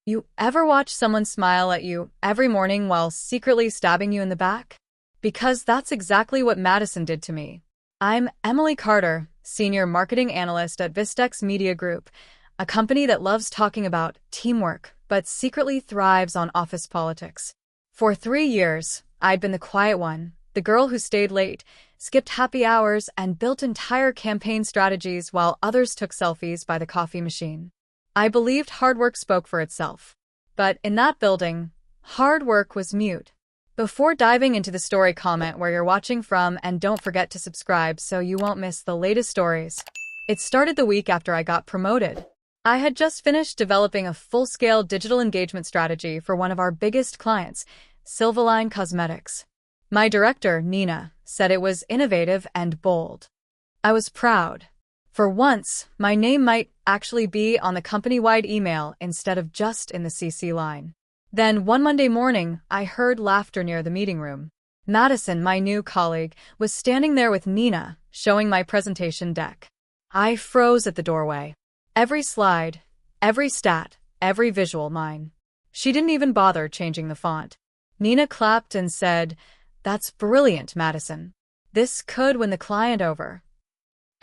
You ever watch someone smile at you every morning while secretly stabbing you in the back? Because that's exactly what Madison did to me. I'm Emily Carter, Senior Marketing Analyst at Vistex Media Group, a company that loves talking about teamwork but secretly thrives on office politics. For 3 years, I'd been the quiet one, the girl who stayed late, skipped happy hours, and built entire campaign strategies while others took selfies by the coffee machine. I believed hard work spoke for itself. But in that building, hard work was mute. Before diving into the story, comment where you're watching from and don't forget to subscribe so you won't miss the latest stories. It started the week after I got promoted. I had just finished developing a full-scale digital engagement strategy for one of our biggest clients, Silvaline Cosmetics. My director, Nina, said it was innovative and bold. I was proud. For once, my name might actually be on the company-wide email instead of just in the CC line. Then, one Monday morning, I heard laughter near the meeting room. Madison, my new colleague, was standing there with Nina, showing my presentation deck. I froze at the doorway. Every slide, every stat, every visual mine. She didn't even bother changing the font. Nina clapped and said, "That's brilliant, Madison. This could win the client over."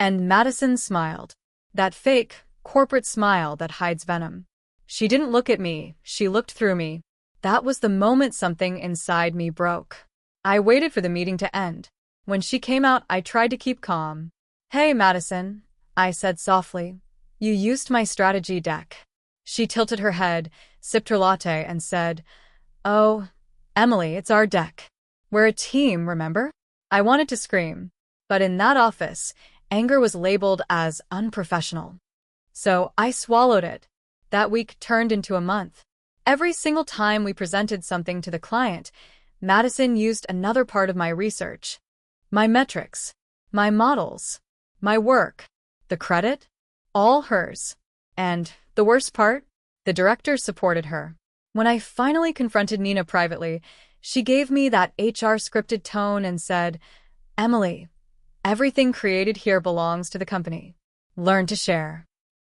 And Madison smiled. That fake, corporate smile that hides venom. She didn't look at me, she looked through me. That was the moment something inside me broke. I waited for the meeting to end. When she came out, I tried to keep calm. "Hey, Madison," I said softly. "You used my strategy deck." She tilted her head, sipped her latte, and said, "Oh, Emily, it's our deck. We're a team, remember?" I wanted to scream. But in that office, anger was labeled as unprofessional. So I swallowed it. That week turned into a month. Every single time we presented something to the client, Madison used another part of my research. My metrics, my models, my work. The credit? All hers. And the worst part? The director supported her. When I finally confronted Nina privately, she gave me that HR scripted tone and said, "Emily, everything created here belongs to the company. Learn to share.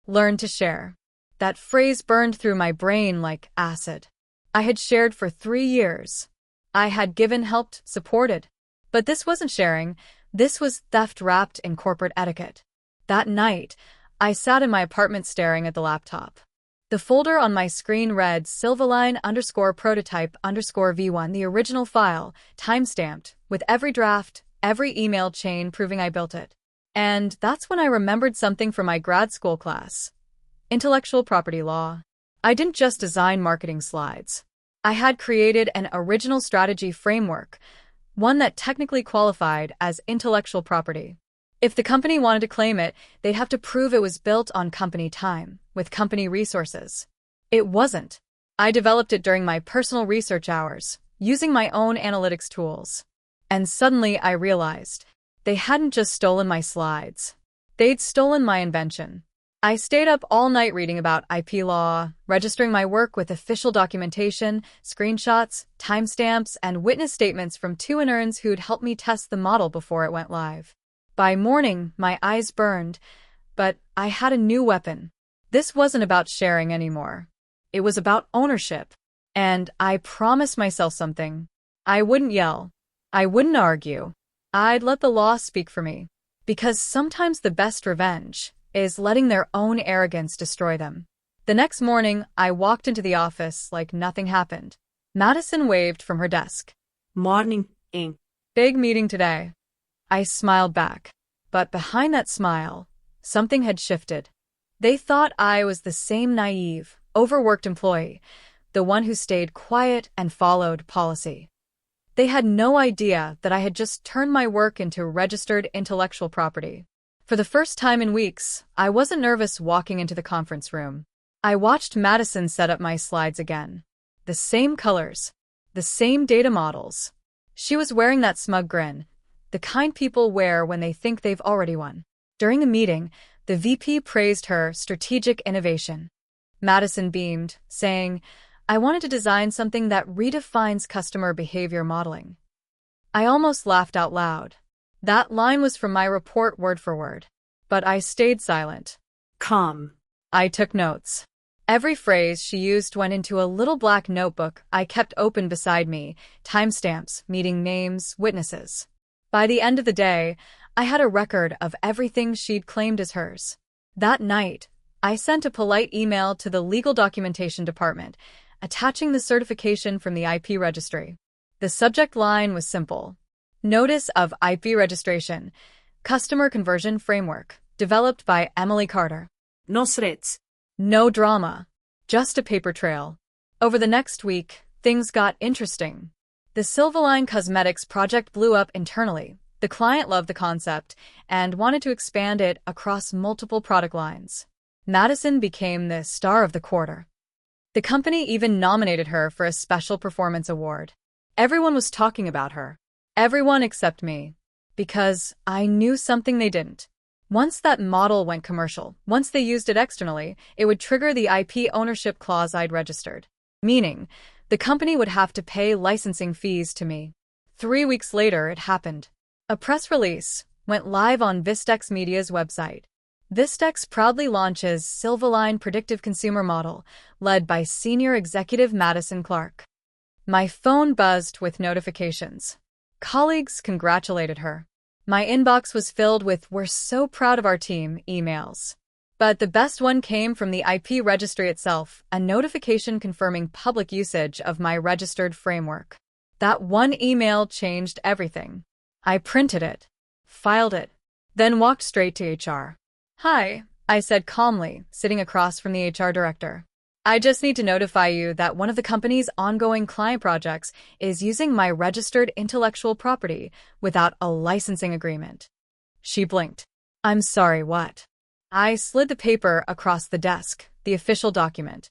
Learn to share." That phrase burned through my brain like acid. I had shared for 3 years. I had given, helped, supported. But this wasn't sharing. This was theft wrapped in corporate etiquette. That night, I sat in my apartment staring at the laptop. The folder on my screen read Silvaline_prototype_V1, the original file, timestamped, with every draft, every email chain proving I built it. And that's when I remembered something from my grad school class. Intellectual property law. I didn't just design marketing slides. I had created an original strategy framework, one that technically qualified as intellectual property. If the company wanted to claim it, they'd have to prove it was built on company time, with company resources. It wasn't. I developed it during my personal research hours, using my own analytics tools. And suddenly I realized, they hadn't just stolen my slides. They'd stolen my invention. I stayed up all night reading about IP law, registering my work with official documentation, screenshots, timestamps, and witness statements from two interns who'd helped me test the model before it went live. By morning, my eyes burned, but I had a new weapon. This wasn't about sharing anymore. It was about ownership. And I promised myself something. I wouldn't yell. I wouldn't argue. I'd let the law speak for me. Because sometimes the best revenge is letting their own arrogance destroy them. The next morning, I walked into the office like nothing happened. Madison waved from her desk. "Morning, Inc." "Big meeting today." I smiled back. But behind that smile, something had shifted. They thought I was the same naive, overworked employee, the one who stayed quiet and followed policy. They had no idea that I had just turned my work into registered intellectual property. For the first time in weeks, I wasn't nervous walking into the conference room. I watched Madison set up my slides again. The same colors, the same data models. She was wearing that smug grin, the kind people wear when they think they've already won. During the meeting, the VP praised her strategic innovation. Madison beamed, saying, "I wanted to design something that redefines customer behavior modeling." I almost laughed out loud. That line was from my report word for word. But I stayed silent. Calm. I took notes. Every phrase she used went into a little black notebook I kept open beside me, timestamps, meeting names, witnesses. By the end of the day, I had a record of everything she'd claimed as hers. That night, I sent a polite email to the legal documentation department, attaching the certification from the IP registry. The subject line was simple. Notice of IP registration, customer conversion framework, developed by Emily Carter. No threats. No drama, just a paper trail. Over the next week, things got interesting. The Silvaline Cosmetics project blew up internally. The client loved the concept and wanted to expand it across multiple product lines. Madison became the star of the quarter. The company even nominated her for a special performance award. Everyone was talking about her. Everyone except me. Because I knew something they didn't. Once that model went commercial, once they used it externally, it would trigger the IP ownership clause I'd registered. Meaning, the company would have to pay licensing fees to me. 3 weeks later, it happened. A press release went live on Vistex Media's website. Vistex proudly launches Silvaline Predictive Consumer Model, led by Senior Executive Madison Clark. My phone buzzed with notifications. Colleagues congratulated her. My inbox was filled with "we're so proud of our team" emails. But the best one came from the IP registry itself, a notification confirming public usage of my registered framework. That one email changed everything. I printed it, filed it, then walked straight to HR. "Hi," I said calmly, sitting across from the HR director. "I just need to notify you that one of the company's ongoing client projects is using my registered intellectual property without a licensing agreement." She blinked. "I'm sorry, what?" I slid the paper across the desk, the official document.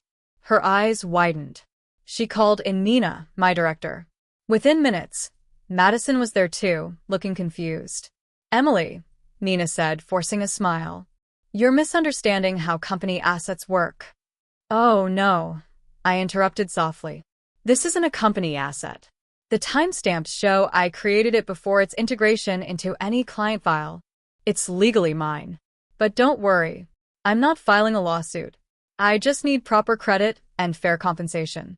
Her eyes widened. She called in Nina, my director. Within minutes, Madison was there too, looking confused. "Emily," Nina said, forcing a smile. "You're misunderstanding how company assets work." "Oh, no," I interrupted softly. "This isn't a company asset. The timestamps show I created it before its integration into any client file. It's legally mine. But don't worry, I'm not filing a lawsuit. I just need proper credit and fair compensation."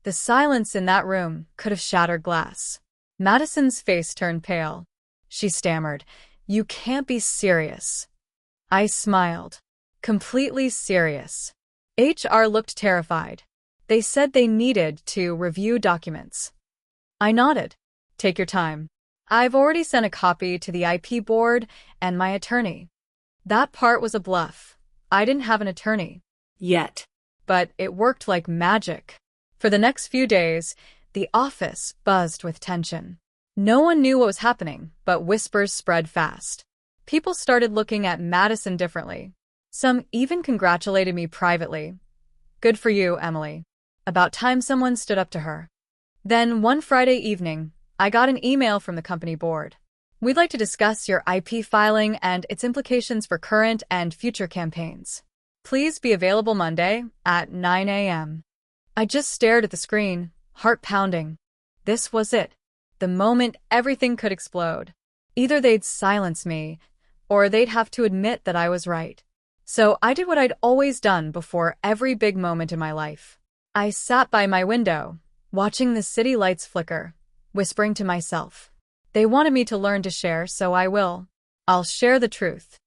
The silence in that room could have shattered glass. Madison's face turned pale. She stammered, "You can't be serious." I smiled. Completely serious. HR looked terrified. They said they needed to review documents. I nodded. "Take your time. I've already sent a copy to the IP board and my attorney." That part was a bluff. I didn't have an attorney. Yet. But it worked like magic. For the next few days, the office buzzed with tension. No one knew what was happening, but whispers spread fast. People started looking at Madison differently. Some even congratulated me privately. "Good for you, Emily." About time someone stood up to her. Then one Friday evening, I got an email from the company board. "We'd like to discuss your IP filing and its implications for current and future campaigns. Please be available Monday at 9 a.m. I just stared at the screen, heart pounding. This was it. The moment everything could explode. Either they'd silence me, or they'd have to admit that I was right. So I did what I'd always done before every big moment in my life. I sat by my window, watching the city lights flicker, whispering to myself, "They wanted me to learn to share, so I will. I'll share the truth."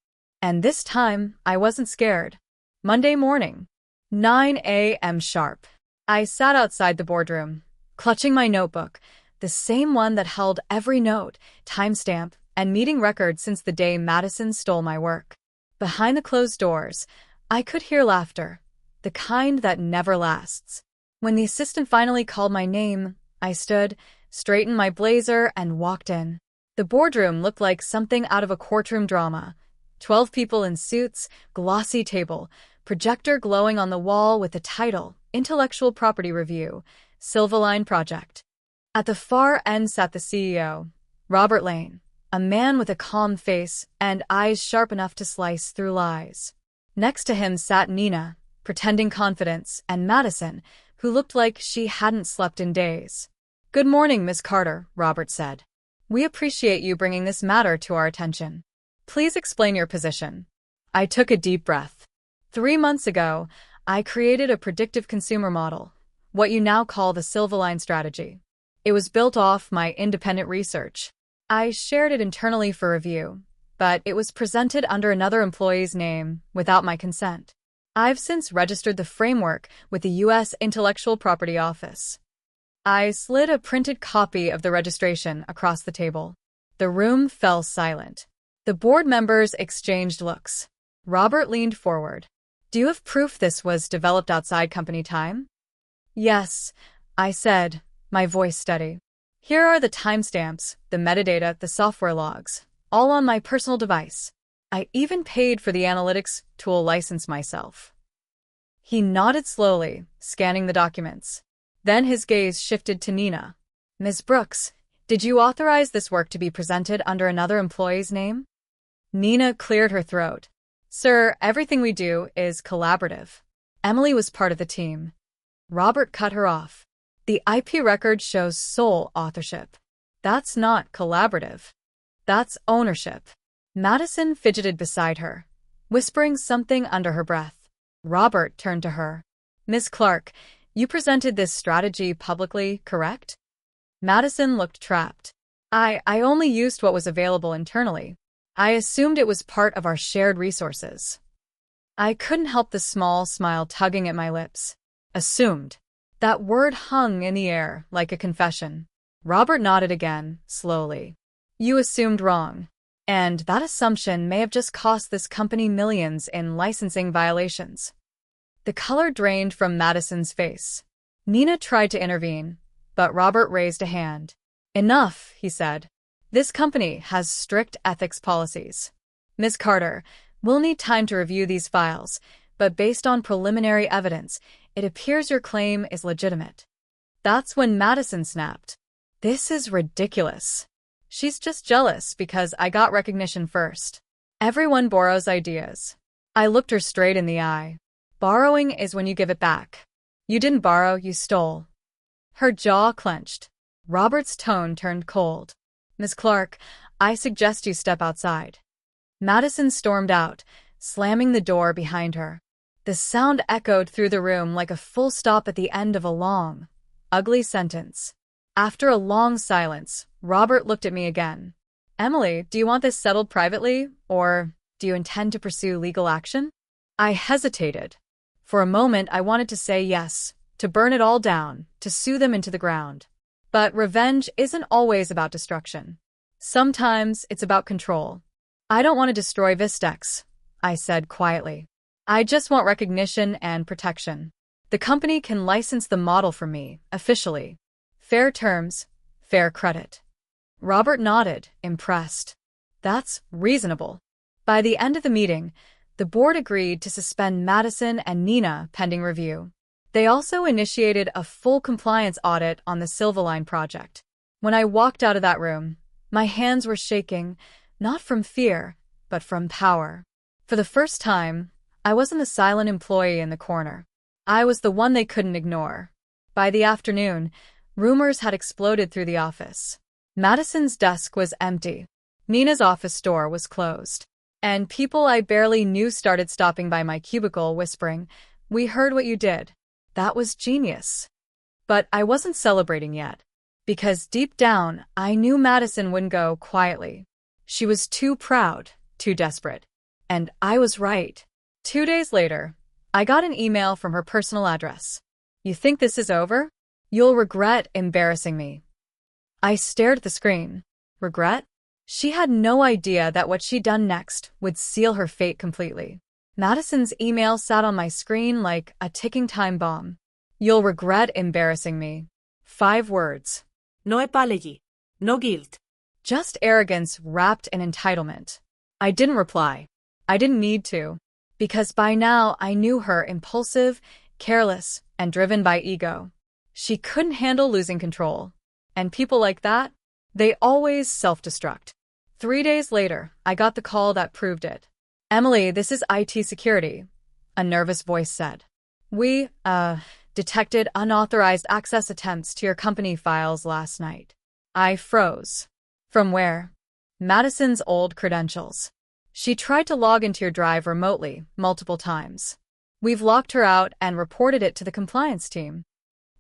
And this time, I wasn't scared. Monday morning, 9 a.m. sharp. I sat outside the boardroom, clutching my notebook, the same one that held every note, timestamp, and meeting record since the day Madison stole my work. Behind the closed doors, I could hear laughter, the kind that never lasts. When the assistant finally called my name, I stood, straightened my blazer, and walked in. The boardroom looked like something out of a courtroom drama. 12 people in suits, glossy table, projector glowing on the wall with the title, Intellectual Property Review, Silvaline Project. At the far end sat the CEO, Robert Lane, a man with a calm face and eyes sharp enough to slice through lies. Next to him sat Nina, pretending confidence, and Madison, who looked like she hadn't slept in days. "Good morning, Miss Carter," Robert said. "We appreciate you bringing this matter to our attention. Please explain your position." I took a deep breath. 3 months ago, I created a predictive consumer model, what you now call the Silverline strategy. It was built off my independent research. I shared it internally for review, but it was presented under another employee's name without my consent. I've since registered the framework with the U.S. Intellectual Property Office. I slid a printed copy of the registration across the table. The room fell silent. The board members exchanged looks. Robert leaned forward. Do you have proof this was developed outside company time? Yes, I said, my voice steady. Here are the timestamps, the metadata, the software logs, all on my personal device. I even paid for the analytics tool license myself. He nodded slowly, scanning the documents. Then his gaze shifted to Nina. Ms. Brooks, did you authorize this work to be presented under another employee's name? Nina cleared her throat. Sir, everything we do is collaborative. Emily was part of the team. Robert cut her off. The IP record shows sole authorship. That's not collaborative. That's ownership. Madison fidgeted beside her, whispering something under her breath. Robert turned to her. Ms. Clark, you presented this strategy publicly, correct? Madison looked trapped. I only used what was available internally. I assumed it was part of our shared resources. I couldn't help the small smile tugging at my lips. Assumed. That word hung in the air like a confession. Robert nodded again, slowly. You assumed wrong. And that assumption may have just cost this company millions in licensing violations. The color drained from Madison's face. Nina tried to intervene, but Robert raised a hand. Enough, he said. This company has strict ethics policies. Ms. Carter, we'll need time to review these files, but based on preliminary evidence, it appears your claim is legitimate. That's when Madison snapped. This is ridiculous. She's just jealous because I got recognition first. Everyone borrows ideas. I looked her straight in the eye. Borrowing is when you give it back. You didn't borrow, you stole. Her jaw clenched. Robert's tone turned cold. Ms. Clark, I suggest you step outside. Madison stormed out, slamming the door behind her. The sound echoed through the room like a full stop at the end of a long, ugly sentence. After a long silence, Robert looked at me again. Emily, do you want this settled privately, or do you intend to pursue legal action? I hesitated. For a moment, I wanted to say yes, to burn it all down, to sue them into the ground. But revenge isn't always about destruction. Sometimes it's about control. I don't want to destroy Vistex, I said quietly. I just want recognition and protection. The company can license the model from me, officially. Fair terms, fair credit. Robert nodded, impressed. That's reasonable. By the end of the meeting, the board agreed to suspend Madison and Nina pending review. They also initiated a full compliance audit on the Silverline project. When I walked out of that room, my hands were shaking, not from fear, but from power. For the first time, I wasn't the silent employee in the corner. I was the one they couldn't ignore. By the afternoon, rumors had exploded through the office. Madison's desk was empty. Nina's office door was closed. And people I barely knew started stopping by my cubicle whispering, "We heard what you did. That was genius." But I wasn't celebrating yet. Because deep down, I knew Madison wouldn't go quietly. She was too proud, too desperate. And I was right. 2 days later, I got an email from her personal address. You think this is over? You'll regret embarrassing me. I stared at the screen. Regret? She had no idea that what she'd done next would seal her fate completely. Madison's email sat on my screen like a ticking time bomb. You'll regret embarrassing me. 5 words. No apology. No guilt. Just arrogance wrapped in entitlement. I didn't reply. I didn't need to. Because by now I knew her impulsive, careless, and driven by ego. She couldn't handle losing control. And people like that, they always self-destruct. 3 days later, I got the call that proved it. Emily, this is IT security, a nervous voice said. We, detected unauthorized access attempts to your company files last night. I froze. From where? Madison's old credentials. She tried to log into your drive remotely multiple times. We've locked her out and reported it to the compliance team.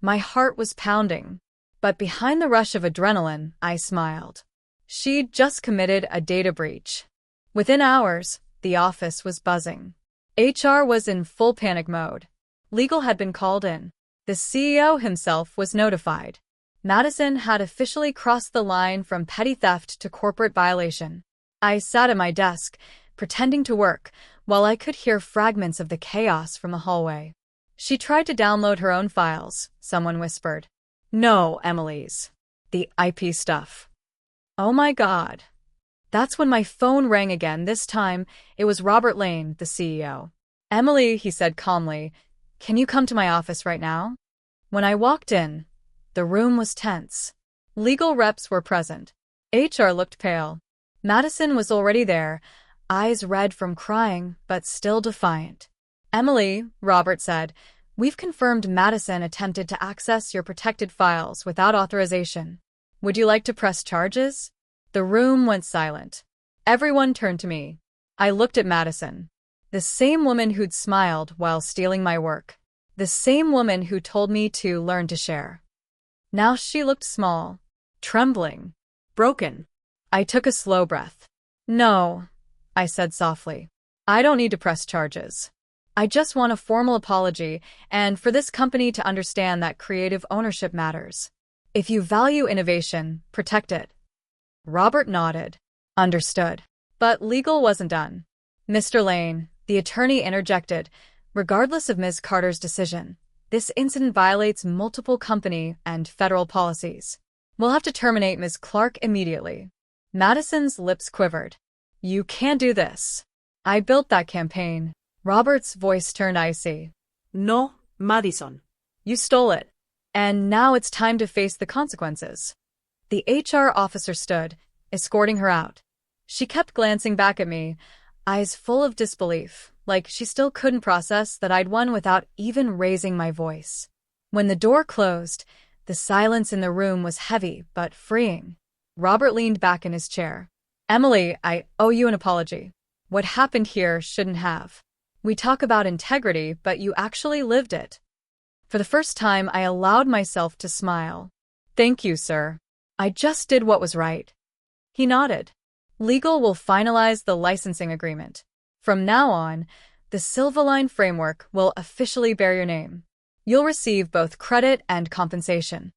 My heart was pounding, but behind the rush of adrenaline, I smiled. She'd just committed a data breach. Within hours, the office was buzzing. HR was in full panic mode. Legal had been called in. The CEO himself was notified. Madison had officially crossed the line from petty theft to corporate violation. I sat at my desk, pretending to work, while I could hear fragments of the chaos from the hallway. She tried to download her own files, someone whispered. No, Emily's. The IP stuff. Oh my God. That's when my phone rang again. This time, it was Robert Lane, the CEO. Emily, he said calmly, can you come to my office right now? When I walked in, the room was tense. Legal reps were present. HR looked pale. Madison was already there, eyes red from crying, but still defiant. Emily, Robert said, we've confirmed Madison attempted to access your protected files without authorization. Would you like to press charges? The room went silent. Everyone turned to me. I looked at Madison. The same woman who'd smiled while stealing my work. The same woman who told me to learn to share. Now she looked small, trembling, broken. I took a slow breath. No, I said softly. I don't need to press charges. I just want a formal apology and for this company to understand that creative ownership matters. If you value innovation, protect it. Robert nodded. Understood. But legal wasn't done. Mr. Lane, the attorney interjected, regardless of Ms. Carter's decision, this incident violates multiple company and federal policies. We'll have to terminate Ms. Clark immediately. Madison's lips quivered. You can't do this. I built that campaign. Robert's voice turned icy. No, Madison. You stole it. And now it's time to face the consequences. The HR officer stood, escorting her out. She kept glancing back at me, eyes full of disbelief, like she still couldn't process that I'd won without even raising my voice. When the door closed, the silence in the room was heavy but freeing. Robert leaned back in his chair. Emily, I owe you an apology. What happened here shouldn't have. We talk about integrity, but you actually lived it. For the first time, I allowed myself to smile. Thank you, sir. I just did what was right. He nodded. Legal will finalize the licensing agreement. From now on, the Silverline framework will officially bear your name. You'll receive both credit and compensation.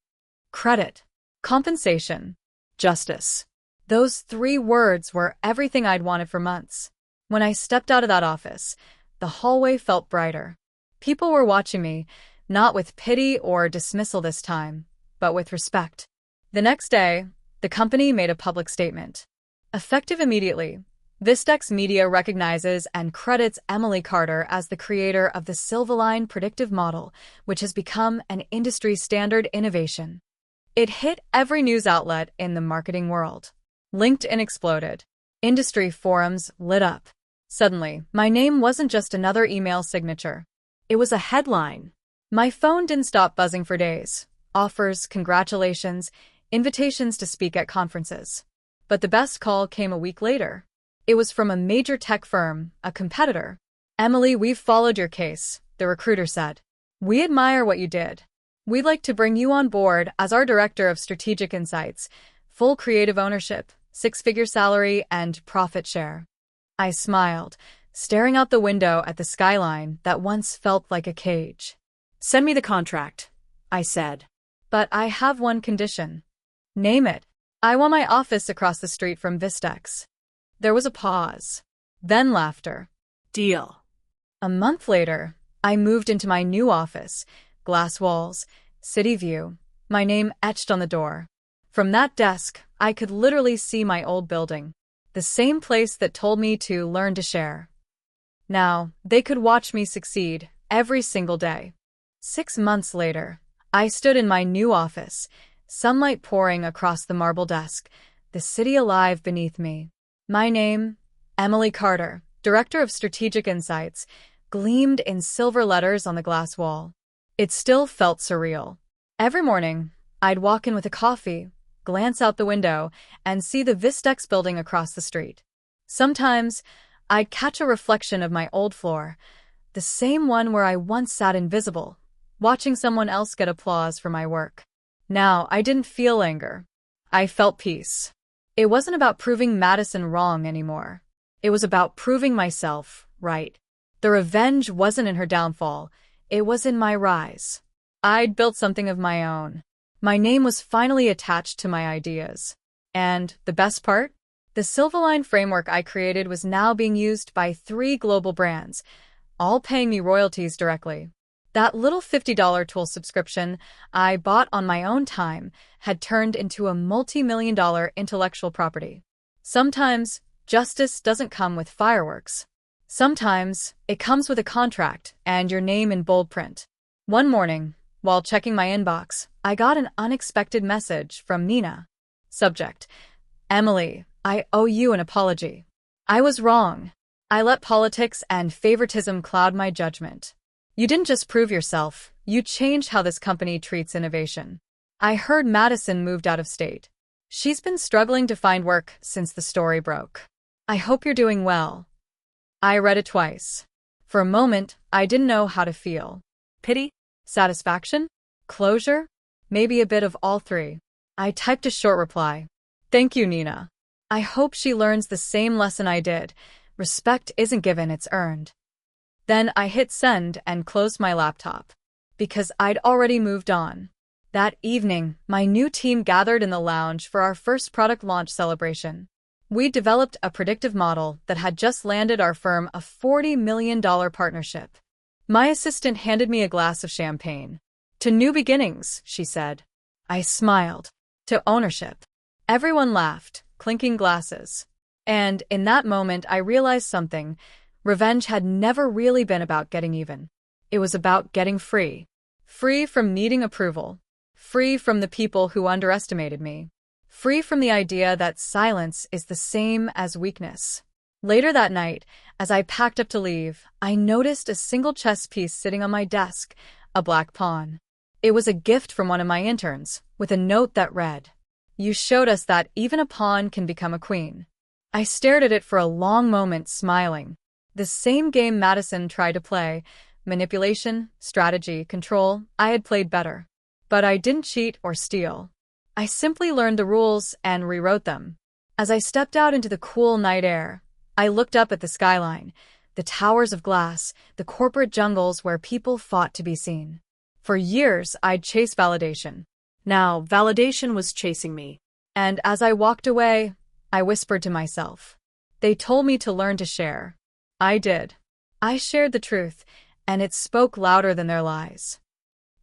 Credit, compensation, justice. Those 3 words were everything I'd wanted for months. When I stepped out of that office, the hallway felt brighter. People were watching me, not with pity or dismissal this time, but with respect. The next day, the company made a public statement. Effective immediately, Vistex Media recognizes and credits Emily Carter as the creator of the Silverline predictive model, which has become an industry-standard innovation. It hit every news outlet in the marketing world. LinkedIn exploded. Industry forums lit up. Suddenly, my name wasn't just another email signature. It was a headline. My phone didn't stop buzzing for days. Offers, congratulations, invitations to speak at conferences. But the best call came a week later. It was from a major tech firm, a competitor. Emily, we've followed your case, the recruiter said. We admire what you did. We'd like to bring you on board as our director of strategic insights, full creative ownership, 6-figure salary, and profit share. I smiled, staring out the window at the skyline that once felt like a cage. Send me the contract, I said. But I have one condition. Name it. I want my office across the street from Vistex. There was a pause. Then laughter. Deal. A month later, I moved into my new office, glass walls, city view, my name etched on the door. From that desk, I could literally see my old building, the same place that told me to learn to share. Now, they could watch me succeed every single day. 6 months later, I stood in my new office, sunlight pouring across the marble desk, the city alive beneath me. My name, Emily Carter, Director of Strategic Insights, gleamed in silver letters on the glass wall. It still felt surreal. Every morning, I'd walk in with a coffee, glance out the window, and see the Vistex building across the street. Sometimes, I'd catch a reflection of my old floor, The same one where I once sat invisible, watching someone else get applause for my work. Now, I didn't feel anger. I felt peace. It wasn't about proving Madison wrong anymore. It was about proving myself right. The revenge wasn't in her downfall. It was in my rise. I'd built something of my own. My name was finally attached to my ideas. And the best part? The Silvaline framework I created was now being used by 3 global brands, all paying me royalties directly. That little $50 tool subscription I bought on my own time had turned into a multi-million-dollar intellectual property. Sometimes, justice doesn't come with fireworks. Sometimes, it comes with a contract and your name in bold print. One morning, while checking my inbox, I got an unexpected message from Nina. Subject: Emily, I owe you an apology. I was wrong. I let politics and favoritism cloud my judgment. You didn't just prove yourself, you changed how this company treats innovation. I heard Madison moved out of state. She's been struggling to find work since the story broke. I hope you're doing well. I read it twice. For a moment, I didn't know how to feel. Pity? Satisfaction? Closure? Maybe a bit of all 3. I typed a short reply. Thank you, Nina. I hope she learns the same lesson I did. Respect isn't given, it's earned. Then I hit send and closed my laptop. Because I'd already moved on. That evening, my new team gathered in the lounge for our first product launch celebration. We developed a predictive model that had just landed our firm a $40 million partnership. My assistant handed me a glass of champagne. To new beginnings, she said. I smiled. To ownership. Everyone laughed, clinking glasses. And in that moment, I realized something. Revenge had never really been about getting even. It was about getting free. Free from needing approval. Free from the people who underestimated me. Free from the idea that silence is the same as weakness. Later that night, as I packed up to leave, I noticed a single chess piece sitting on my desk, a black pawn. It was a gift from one of my interns, with a note that read, "You showed us that even a pawn can become a queen." I stared at it for a long moment, smiling. The same game Madison tried to play, manipulation, strategy, control, I had played better. But I didn't cheat or steal. I simply learned the rules and rewrote them. As I stepped out into the cool night air, I looked up at the skyline, the towers of glass, the corporate jungles where people fought to be seen. For years, I'd chased validation. Now, validation was chasing me. And as I walked away, I whispered to myself. They told me to learn to share. I did. I shared the truth, and it spoke louder than their lies.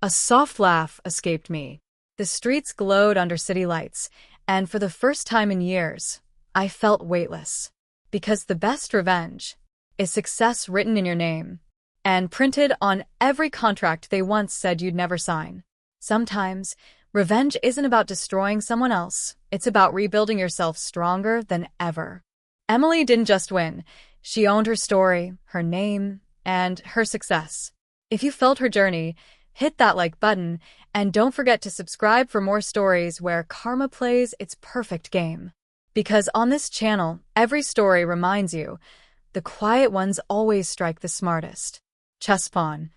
A soft laugh escaped me. The streets glowed under city lights, and for the first time in years, I felt weightless. Because the best revenge is success written in your name and printed on every contract they once said you'd never sign. Sometimes, revenge isn't about destroying someone else. It's about rebuilding yourself stronger than ever. Emily didn't just win. She owned her story, her name, and her success. If you felt her journey, hit that like button, and don't forget to subscribe for more stories where karma plays its perfect game. Because on this channel, every story reminds you, the quiet ones always strike the smartest. Chess pawn.